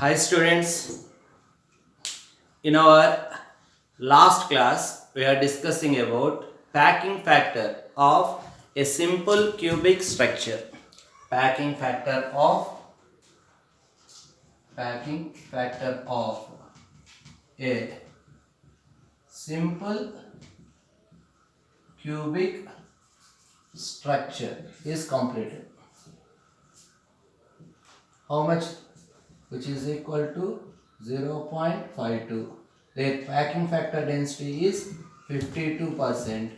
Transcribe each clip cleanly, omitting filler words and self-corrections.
Hi students, in our last class we are discussing about packing factor of a simple cubic structure. Packing factor of a simple cubic structure is completed. How much? Which is equal to 0.52. The packing factor density is 52%.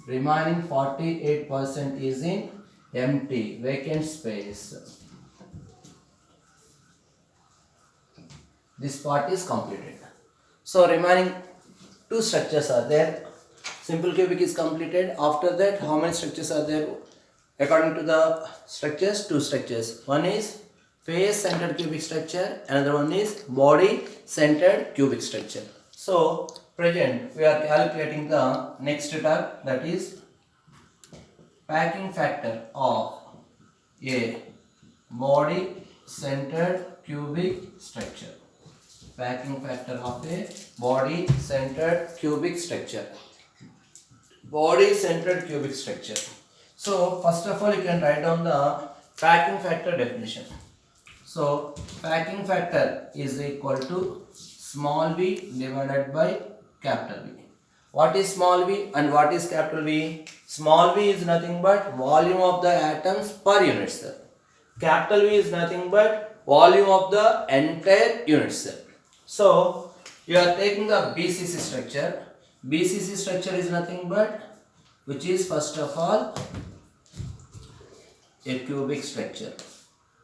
Remaining 48% is in empty, vacant space. This part is completed. So remaining two structures are there. Simple cubic is completed. After that, how many structures are there? According to the structures, two structures. One is face centered cubic structure, another one is body centered cubic structure. So present we are calculating the next term, that is packing factor of a body centered cubic structure. Packing factor of a body centered cubic structure. Body centered cubic structure. So first of all you can write down the packing factor definition. So packing factor is equal to small v divided by capital V. What is small v and what is capital V? Small v is nothing but volume of the atoms per unit cell. Capital V is nothing but volume of the entire unit cell. So you are taking the BCC structure. BCC structure is nothing but, which is first of all a cubic structure.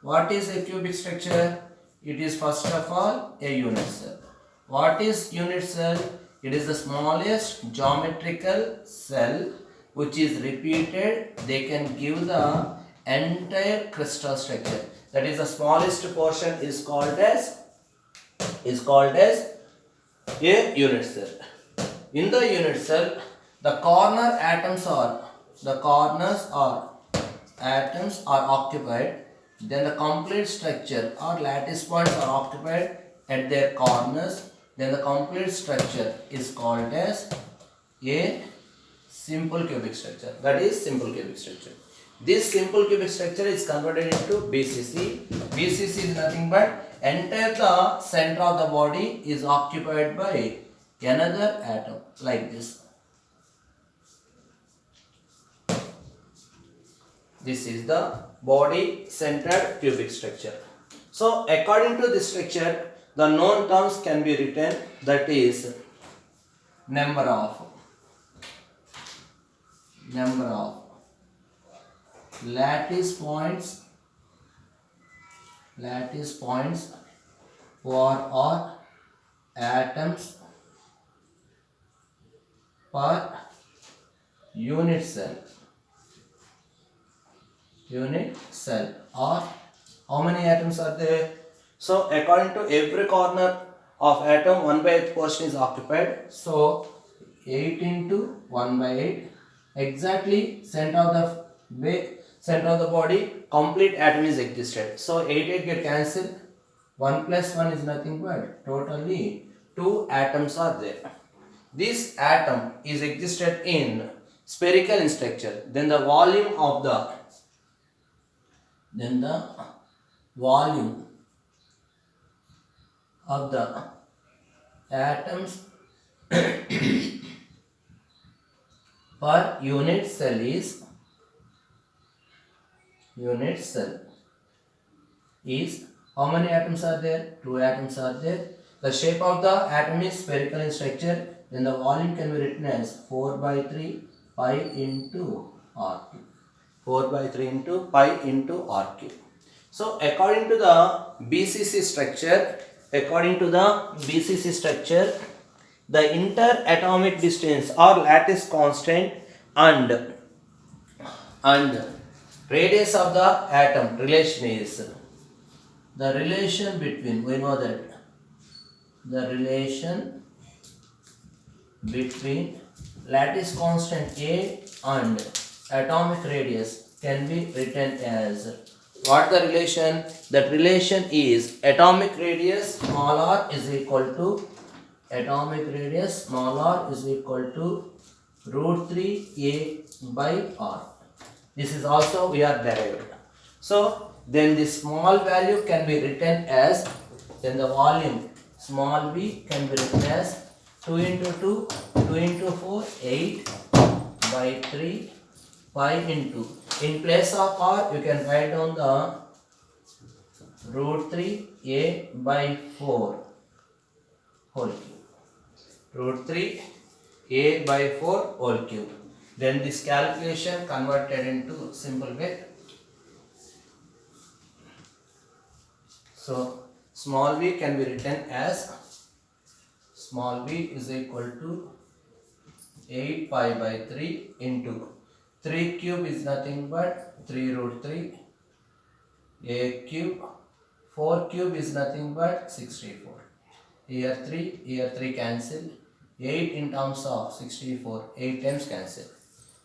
What is a cubic structure? It is first of all a unit cell. What is unit cell? It is the smallest geometrical cell which is repeated. They can give the entire crystal structure. That is the smallest portion is called as a unit cell. In the unit cell, the corners are occupied. Then the complete structure or lattice points are occupied at their corners. Then the complete structure is called as a simple cubic structure. That is simple cubic structure. This simple cubic structure is converted into BCC. BCC is nothing but entire the center of the body is occupied by another atom like this. This is the body centered cubic structure. So according to this structure, the known terms can be written, that is number of lattice points or atoms per unit cell, or how many atoms are there? So according to every corner of atom 1/8 portion is occupied. So 8 into 1/8, exactly center of the body complete atom is existed. So 8 get cancelled. 1 plus 1 is nothing but totally 2 atoms are there. This atom is existed in spherical in structure. Then the volume of the atoms per unit cell is how many atoms are there? 2 atoms are there. The shape of the atom is spherical in structure. Then the volume can be written as 4 by 3 pi into r cube. 4 by 3 into pi into r cube. So according to the BCC structure, the interatomic distance or lattice constant and radius of the atom relation is the relation between, we know that the relation between lattice constant A and atomic radius can be written as What the relation? That relation is atomic radius small r is equal to atomic radius small r is equal to root 3 a by r. This is also we are derived. So then the small value can be written as, then the volume small v can be written as 2 into 2, 2 into 4, 8 by 3 pi into, in place of r you can write down the root 3 a by 4 whole cube. Root 3 a by 4 whole cube. Then this calculation converted into simple way. So small v can be written as small v is equal to 8 pi by 3 into 3 cube is nothing but 3 root 3 a cube, 4 cube is nothing but 64. Here 3 cancel, 8 in terms of 64, 8 times cancel.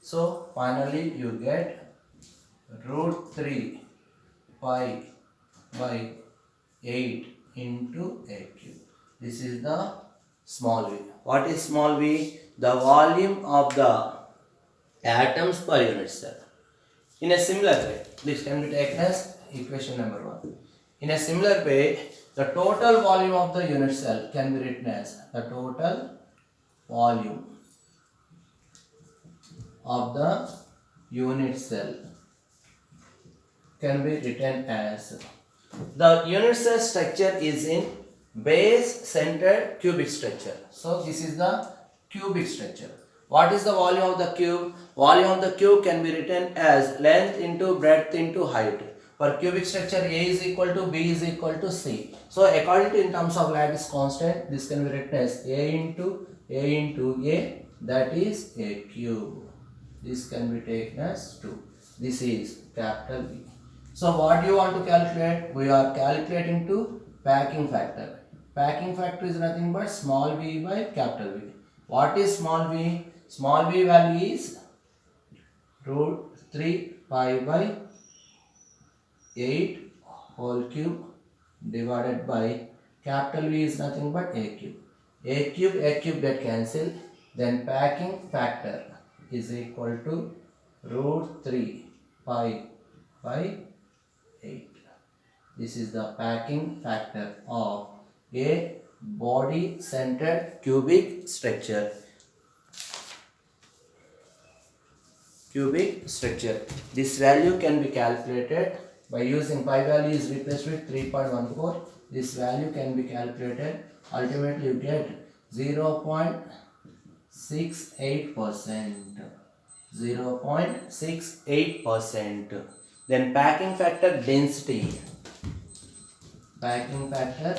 So finally you get root 3 pi by 8 into a cube. This is the small v. What is small v? The volume of the atoms per unit cell. In a similar way, this can be taken as equation number 1. In a similar way, the total volume of the unit cell can be written as the total volume of the unit cell can be written as, the unit cell structure is in base centered cubic structure. So this is the cubic structure. What is the volume of the cube? Volume of the cube can be written as length into breadth into height. For cubic structure, A is equal to B is equal to C. So according to in terms of lattice constant, this can be written as A into A, that is A cube. This can be taken as 2. This is capital B. So what do you want to calculate? We are calculating to packing factor. Packing factor is nothing but small v by capital V. What is small v? Small v value is root 3 pi by 8 whole cube divided by capital V is nothing but a cube. A cube get cancelled. Then packing factor is equal to root 3 pi by 8. This is the packing factor of a body centered cubic structure. This value can be calculated by using pi value is replaced with 3.14. This value can be calculated. Ultimately you get 0.68%. 0.68%. Then packing factor density. Packing factor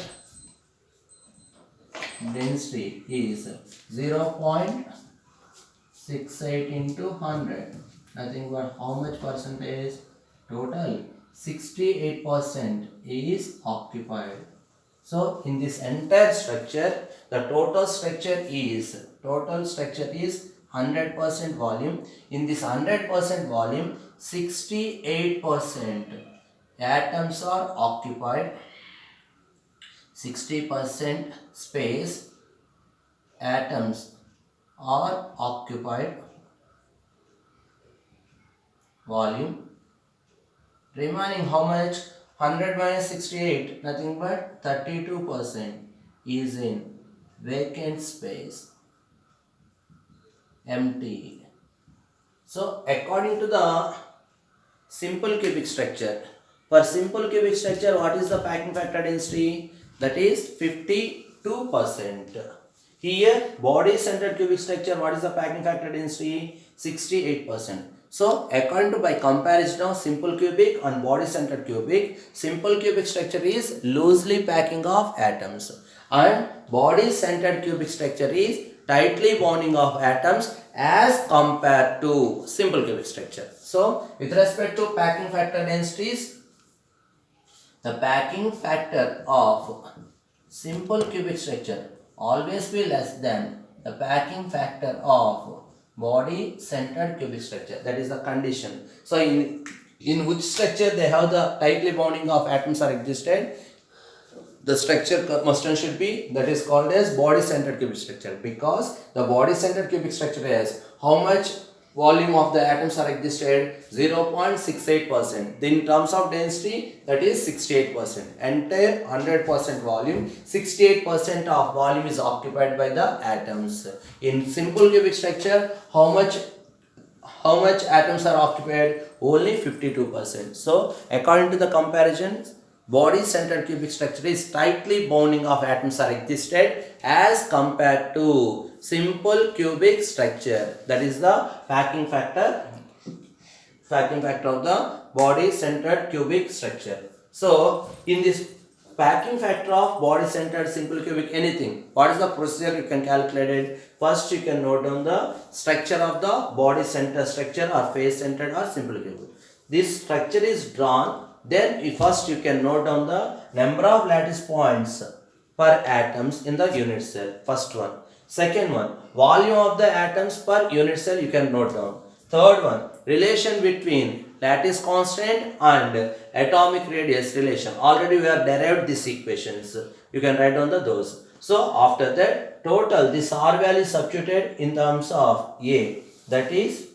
density is 0.68 into 100. Nothing but how much percentage? Total 68% is occupied. So in this entire structure, the total structure is 100% volume. In this 100% volume, 68% atoms are occupied. 60% space atoms are occupied. Volume remaining how much? 100 minus 68, nothing but 32% is in vacant space, empty. So according to the simple cubic structure, for simple cubic structure, what is the packing factor density? That is 52%. Here body centered cubic structure, what is the packing factor density? 68%. So according to by comparison of simple cubic and body centered cubic, simple cubic structure is loosely packing of atoms and body centered cubic structure is tightly bonding of atoms as compared to simple cubic structure. So with respect to packing factor densities, the packing factor of simple cubic structure always be less than the packing factor of body centered cubic structure. That is the condition. So in In which structure they have the tightly bonding of atoms are existed, the structure must and should be, that is called as body centered cubic structure, because the body centered cubic structure has how much volume of the atoms are existed, 0.68%. In terms of density, that is 68%. Entire 100% volume, 68% of volume is occupied by the atoms. In simple cubic structure, how much atoms are occupied? Only 52%. So according to the comparison, body centered cubic structure is tightly bonding of atoms are existed as compared to simple cubic structure. That is the packing factor of the body centered cubic structure. So in this packing factor of body centered simple cubic anything, what is the procedure you can calculate it? First you can note down the structure of the body centered structure or face centered or simple cubic. This structure is drawn, then first you can note down the number of lattice points per atoms in the unit cell. First one. Second one, volume of the atoms per unit cell you can note down. Third one, relation between lattice constant and atomic radius relation. Already we have derived these equations. You can write down those. So after that, total this R value substituted in terms of A, that is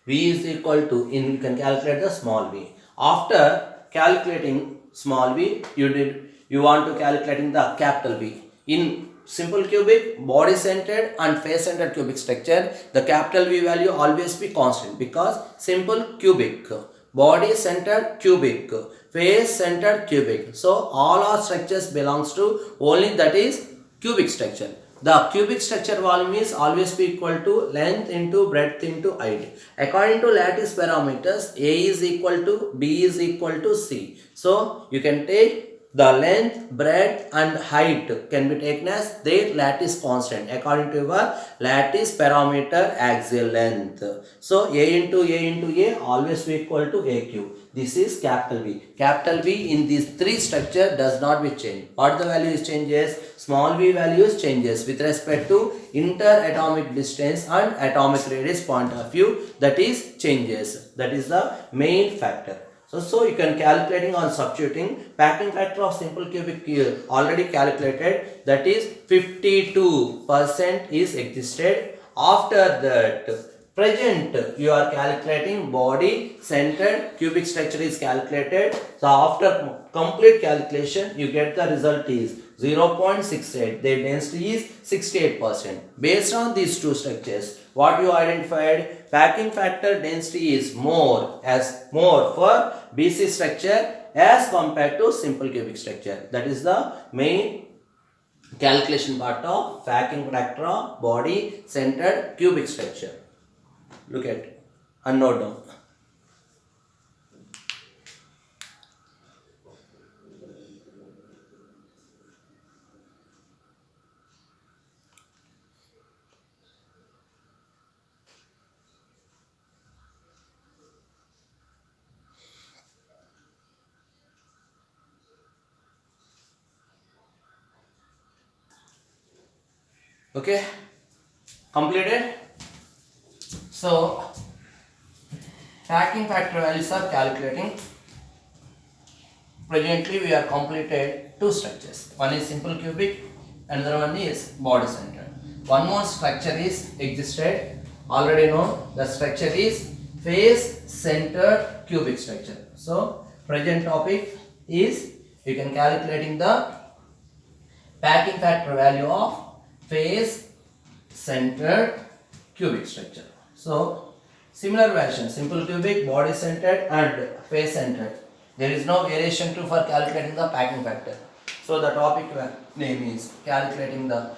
V is equal to, you can calculate the small v. After calculating small v, you want to calculating the capital V. In simple cubic, body centered and face centered cubic structure, the capital V value always be constant, because simple cubic, body centered cubic, face centered cubic. So all our structures belongs to only that is cubic structure. The cubic structure volume is always be equal to length into breadth into height. According to lattice parameters, A is equal to B is equal to C. So you can take the length, breadth and height can be taken as their lattice constant according to your lattice parameter axial length. So A into A always be equal to A cube. This is capital V. Capital V in these three structure does not be changed. What the value is changes? Small v values changes with respect to interatomic distance and atomic radius point of view, that is changes. That is the main factor. So you can calculating on substituting packing factor of simple cubic already calculated, that is 52% is existed. After that, present you are calculating body centered cubic structure is calculated. So after complete calculation you get the result is 0.68. Their density is 68%. Based on these two structures, what you identified? Packing factor density is more for BC structure as compared to simple cubic structure. That is the main calculation part of packing factor of body centered cubic structure. Look at and note down. Okay, completed. So packing factor values are calculating. Presently we are completed two structures. One is simple cubic, another one is body centered. One more structure is existed. Already know the structure is face centered cubic structure. So present topic is you can calculating the packing factor value of face centered cubic structure. So similar version, simple cubic, body centered and face centered. There is no variation to for calculating the packing factor. So the topic name is calculating the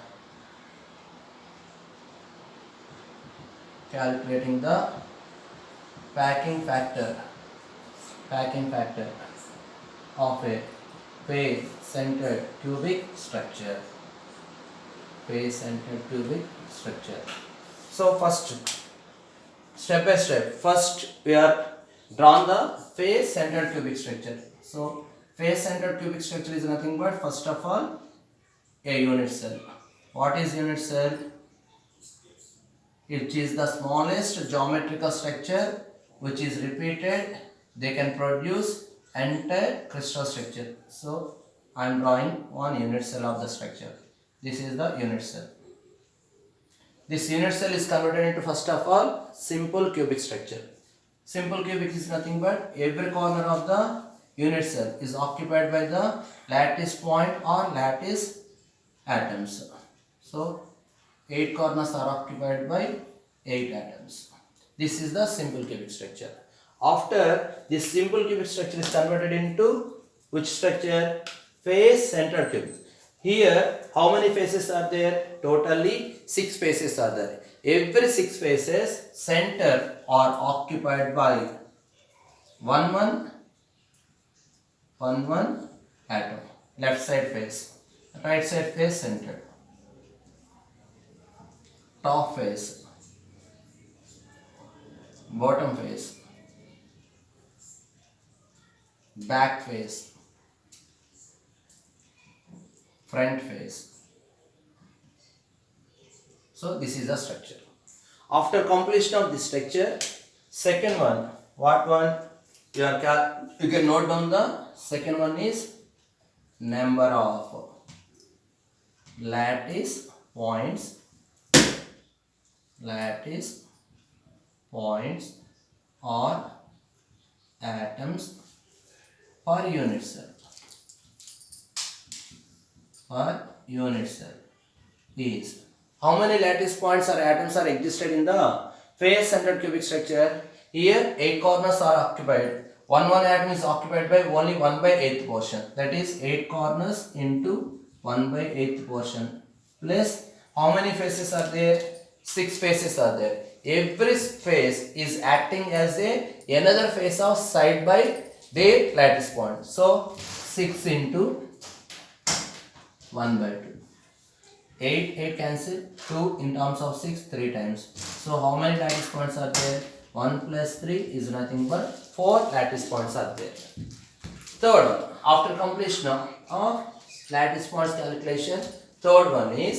packing factor of a face centered cubic structure. So first, step by step, first we are drawn the face centered cubic structure. So face centered cubic structure is nothing but first of all a unit cell. What is unit cell? It is the smallest geometrical structure which is repeated they can produce entire crystal structure. So I am drawing one unit cell of the structure. This is the unit cell. This unit cell is converted into, first of all, simple cubic structure. Simple cubic is nothing but every corner of the unit cell is occupied by the lattice point or lattice atoms. So 8 corners are occupied by 8 atoms. This is the simple cubic structure. After this simple cubic structure is converted into which structure? Face centered cubic. Here, how many faces are there? Totally 6 faces are there. Every 6 faces center are occupied by one atom. Left side face, right side face centered, top face, bottom face, back face, front face. So this is the structure. After completion of this structure, second one, what one? You can note down the second one is number of lattice points or atoms per unit cell. Is how many lattice points or atoms are existed in the face centered cubic structure? Here 8 corners are occupied. One atom is occupied by only 1/8 portion. That is 8 corners into 1/8 portion. Plus how many faces are there? 6 faces are there. Every face is acting as another face of side by their lattice point. So 6 into 1/2. 8 cancel. 2 in terms of 6 3 times. So how many lattice points are there? 1 plus 3 is nothing but 4 lattice points are there. Third one, after completion of lattice points calculation, third one is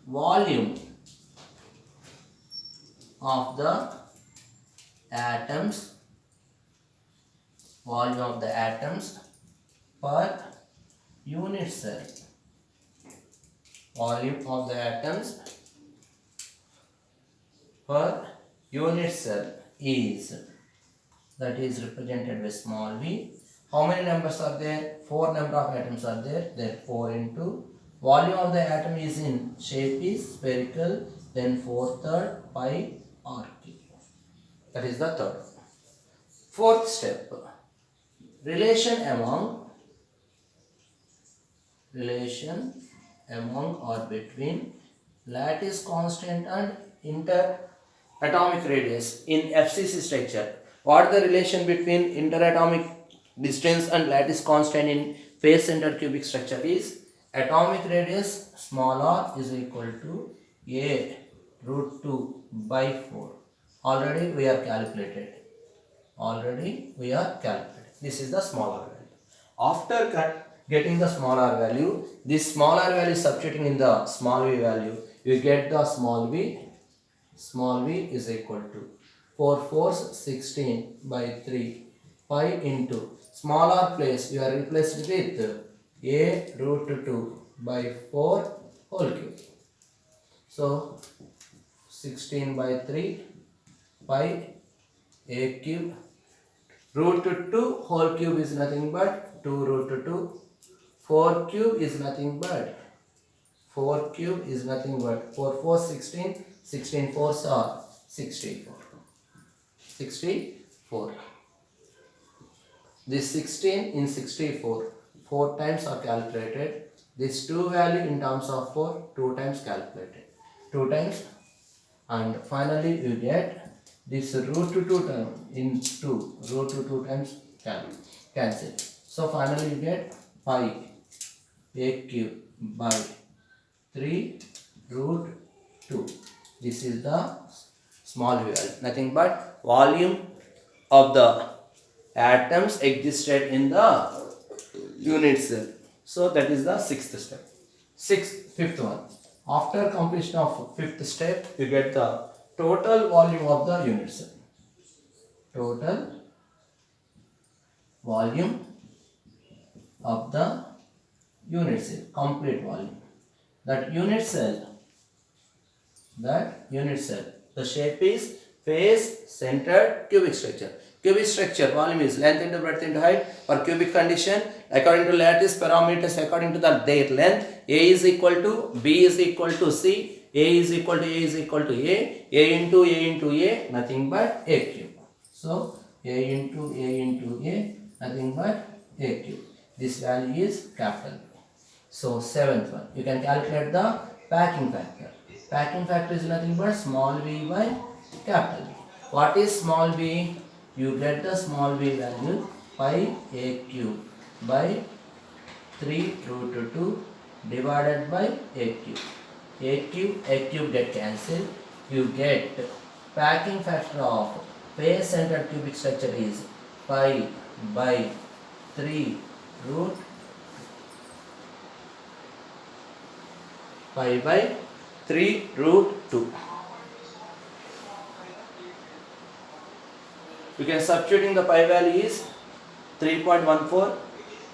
volume of the atoms per unit cell. Volume of the atoms per unit cell is, that is represented by small v. How many numbers are there? 4 number of atoms are there. Then 4 into volume of the atom is in shape is spherical. Then 4/3 pi r cube. That is the third. Fourth step, relation among or between lattice constant and interatomic radius in FCC structure. What is the relation between interatomic distance and lattice constant in face centered cubic structure? Is atomic radius small r is equal to a root 2 by 4. Already we are calculated. This is the small r value. After getting the small r value, this small r value substituting in the small v value, you get the small v. Small v is equal to 4 4s 16 by 3 pi into small r place you are replaced with a root 2 by 4 whole cube. So 16 by 3 pi a cube. Root 2 whole cube is nothing but 2 root 2. 4 cube is nothing but 4 4 16. 16 4s are 64. This 16 in 64, 4 times are calculated. This 2 value in terms of 4, 2 times calculated. 2 times, and finally you get this root 2 term in 2. Root 2 times cancel. So finally you get pi a cube by 3 root 2. This is the small v value, nothing but volume of the atoms existed in the unit cell. So that is the sixth step. Fifth one. After completion of fifth step, you get the total volume of the unit cell. Total volume of the unit cell, complete volume. That unit cell, the shape is face centered cubic structure. Cubic structure volume is length into breadth into height. For cubic condition, according to lattice parameters, according to their length, A is equal to B is equal to C, A is equal to A is equal to A into A, nothing but A cube. So A into A, nothing but A cube. This value is capital B. So seventh one, you can calculate the packing factor. Packing factor is nothing but small v by capital B. What is small b? You get the small b value pi a cube by 3 root 2 divided by a cube. A cube get cancelled. You get packing factor of face centered cubic structure is pi by 3 root pi by 3 root 2. You can substitute in the pi value is 3.14.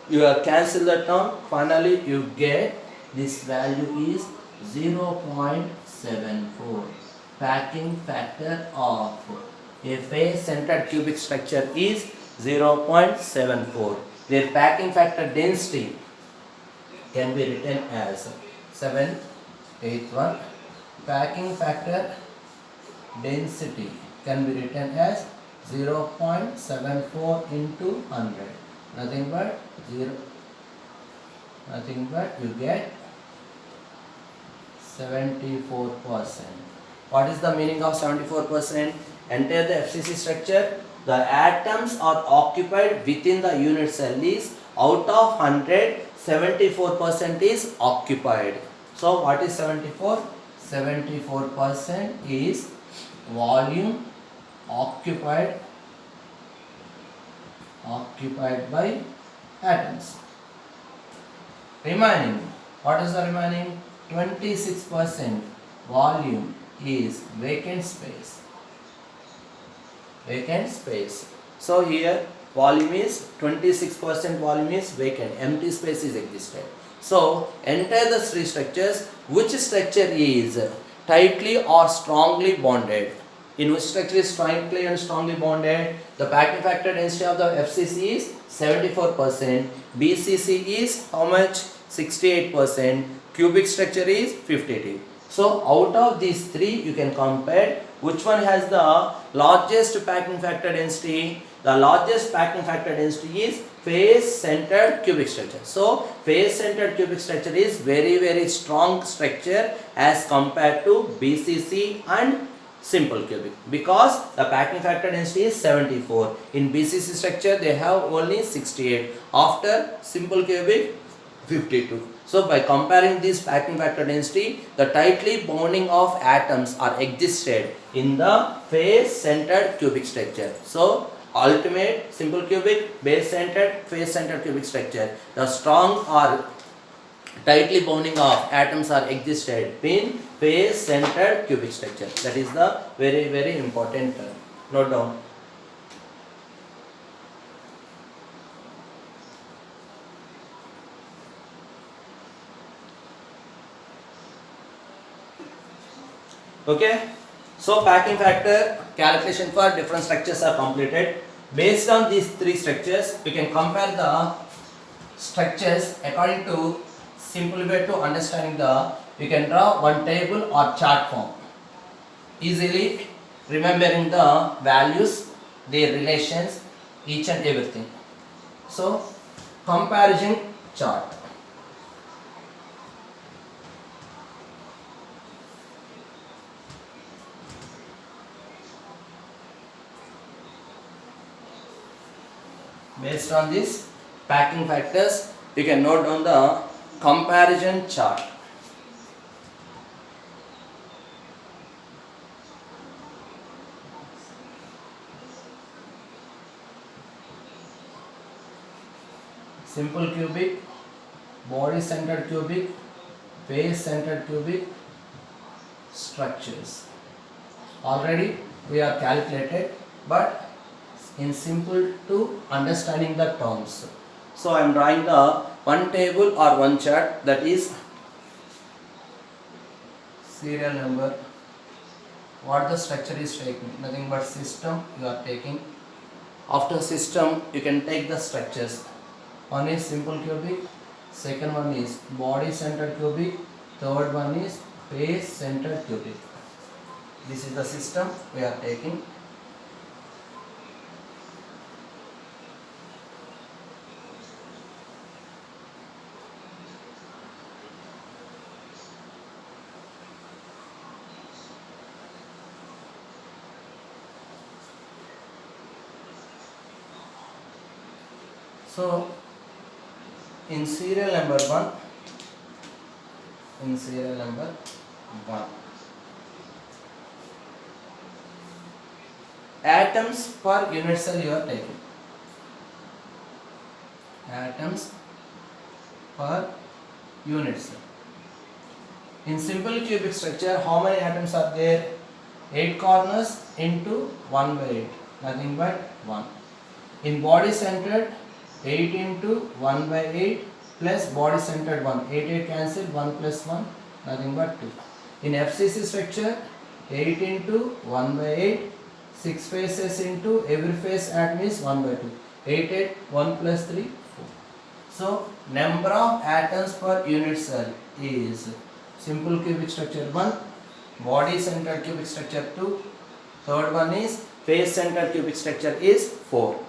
You have cancel the term. Finally, you get this value is 0.74. Packing factor of a face centered cubic structure is 0.74. Their packing factor density can be written as 781. Packing factor density can be written as 0.74 into 100. Nothing but you get 74%. What is the meaning of 74%? Enter the FCC structure. The atoms are occupied within the unit cell is out of 100, 74% is occupied. So what is 74? 74% is volume occupied by atoms. Remaining, what is the remaining? 26% volume is vacant space. So here volume is 26% volume is vacant, empty space is existed. So enter the three structures. Which structure is tightly or strongly bonded? In which structure is tightly and strongly bonded? The packing factor density of the FCC is 74%. BCC is how much? 68%. Cubic structure is 52. So out of these three, you can compare which one has the largest packing factor density. The largest packing factor density is face centered cubic structure. So face centered cubic structure is very strong structure as compared to BCC and simple cubic, because the packing factor density is 74. In BCC structure they have only 68. After simple cubic 52. So by comparing this packing factor density, the tightly bonding of atoms are existed in the face centered cubic structure. So ultimate simple cubic, base centered, face centered cubic structure. The strong or tightly bonding of atoms are existed in face centered cubic structure. That is the very important term. Note down. Okay, so packing factor calculation for different structures are completed. Based on these three structures, we can compare the structures according to simple way to understanding the. We can draw one table or chart form, easily remembering the values, their relations, each and everything. So comparison chart. Based on these packing factors, you can note down the comparison chart. Simple cubic, body centered cubic, face centered cubic structures. Already we have calculated, but in simple to understanding the terms. So I am drawing the one table or one chart, that is serial number. What the structure is taking, nothing but system you are taking. After system you can take the structures. One is simple cubic, second one is body centered cubic, third one is face centered cubic. This is the system we are taking. So in serial number 1, atoms per unit cell you are taking. Atoms per unit cell. In simple cubic structure, how many atoms are there? 8 corners into 1 by 8, nothing but 1. In body centered, 8 into 1 by 8 plus body centered 1, 8 cancel, 1 plus 1, nothing but 2. In FCC structure, 8 into 1 by 8, 6 faces into every face atom is 1 by 2, 8 8, 1 plus 3, 4. So number of atoms per unit cell is simple cubic structure 1, body centered cubic structure 2, third one is face centered cubic structure is 4.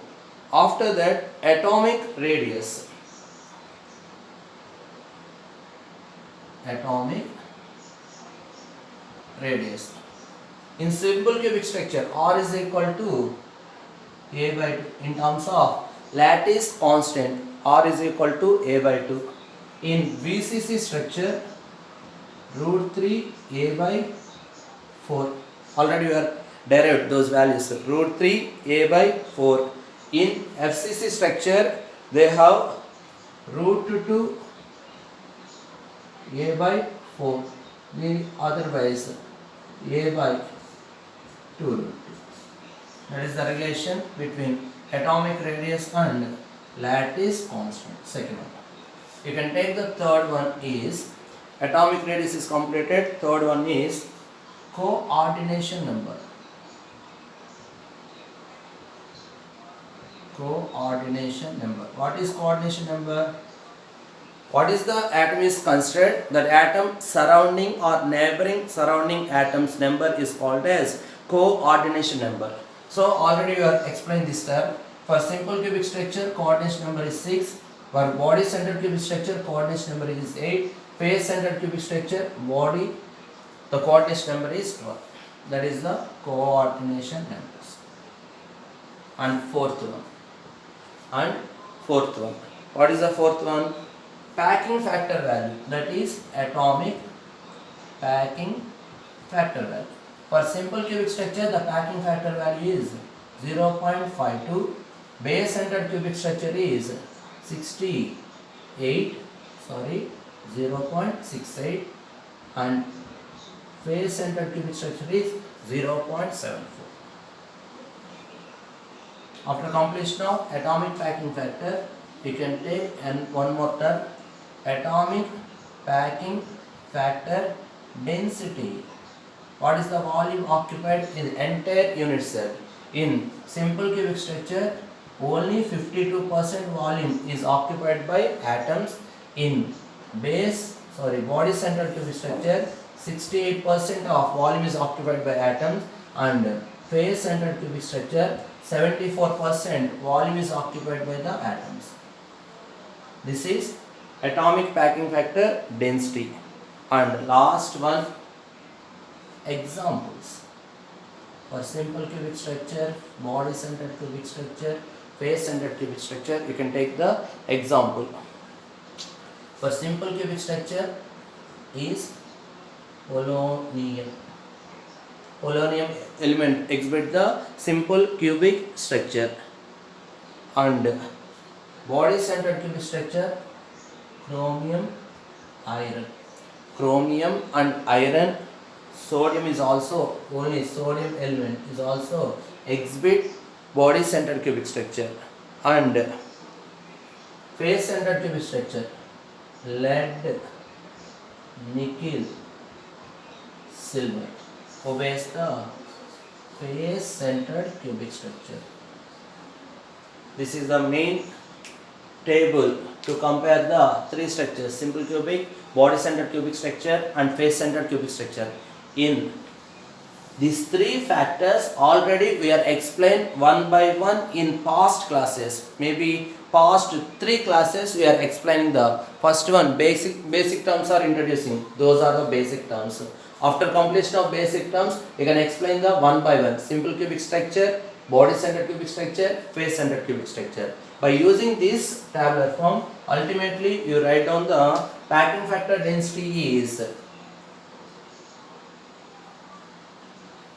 After that, atomic radius. Atomic radius. In simple cubic structure, R is equal to A by 2. In terms of lattice constant, R is equal to A by 2. In VCC structure, root 3 A by 4. Already we are derived those values. Root 3 A by 4. In FCC structure, they have root 2 A by 4, otherwise A by 2 root 2. That is the relation between atomic radius and lattice constant. Second one. You can take the third one is atomic radius is completed. Third one is coordination number. Coordination number. What is coordination number? What is the atom is considered? That atom surrounding or neighboring surrounding atoms number is called as coordination number. So already we have explained this term. For simple cubic structure, coordination number is 6. For body centered cubic structure, coordination number is 8. Face centered cubic structure, body, the coordination number is 12. That is the coordination numbers. And fourth one. What is the fourth one? Packing factor value. That is atomic packing factor value. For simple cubic structure, the packing factor value is 0.52. Base centered cubic structure is 0.68, and face centered cubic structure is 0.74. After completion of atomic packing factor, you can take one more term, atomic packing factor density. What is the volume occupied in the entire unit cell? In simple cubic structure, only 52% volume is occupied by atoms. In body centered cubic structure, 68% of volume is occupied by atoms, and face centered cubic structure, 74% volume is occupied by the atoms. This is atomic packing factor density. And last one, examples. For simple cubic structure, body centered cubic structure, face centered cubic structure, you can take the example. For simple cubic structure is polonium. Polonium element exhibit the simple cubic structure. And body centered cubic structure, chromium, iron. Chromium and iron. Sodium is also, only sodium element is also exhibit body centered cubic structure, and face centered cubic structure, lead, nickel, silver obeys the face centered cubic structure. This is the main table to compare the three structures: simple cubic, body centered cubic structure, and face centered cubic structure. In these three factors already we are explained one by one in past classes. Maybe past 3 classes we are explaining the first one. Basic terms are introducing. Those are the basic terms. After completion of basic terms, you can explain the one by one: simple cubic structure, body centered cubic structure, face centered cubic structure. By using this tabular form, ultimately you write down the packing factor density is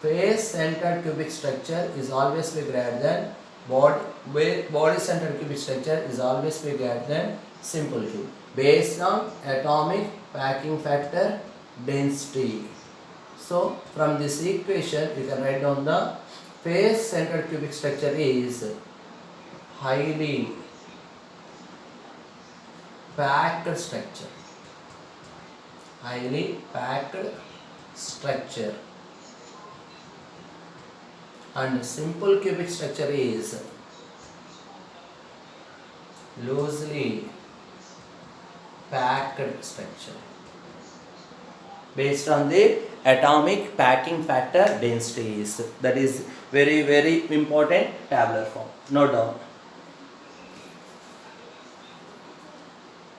face centered cubic structure is always be greater than body centered cubic structure is always be greater than simple cube based on atomic packing factor density. So from this equation you can write down the face centered cubic structure is highly packed structure. Highly packed structure. And simple cubic structure is loosely packed structure based on the atomic packing factor densities. That is very important tabular form. Note down.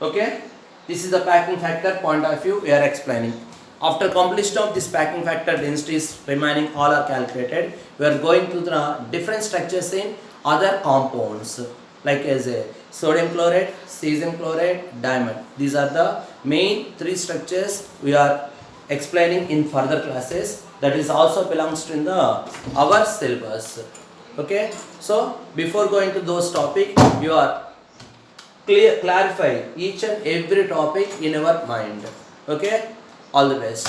Okay, this is the packing factor point of view we are explaining. After completion of this packing factor densities remaining all are calculated, we are going to the different structures in other compounds like as a sodium chloride, cesium chloride, diamond. These are the main 3 structures we are explaining in further classes. That is also belongs to in the our syllabus. Okay, so before going to those topics, you are clarify each and every topic in our mind. Okay, all the best.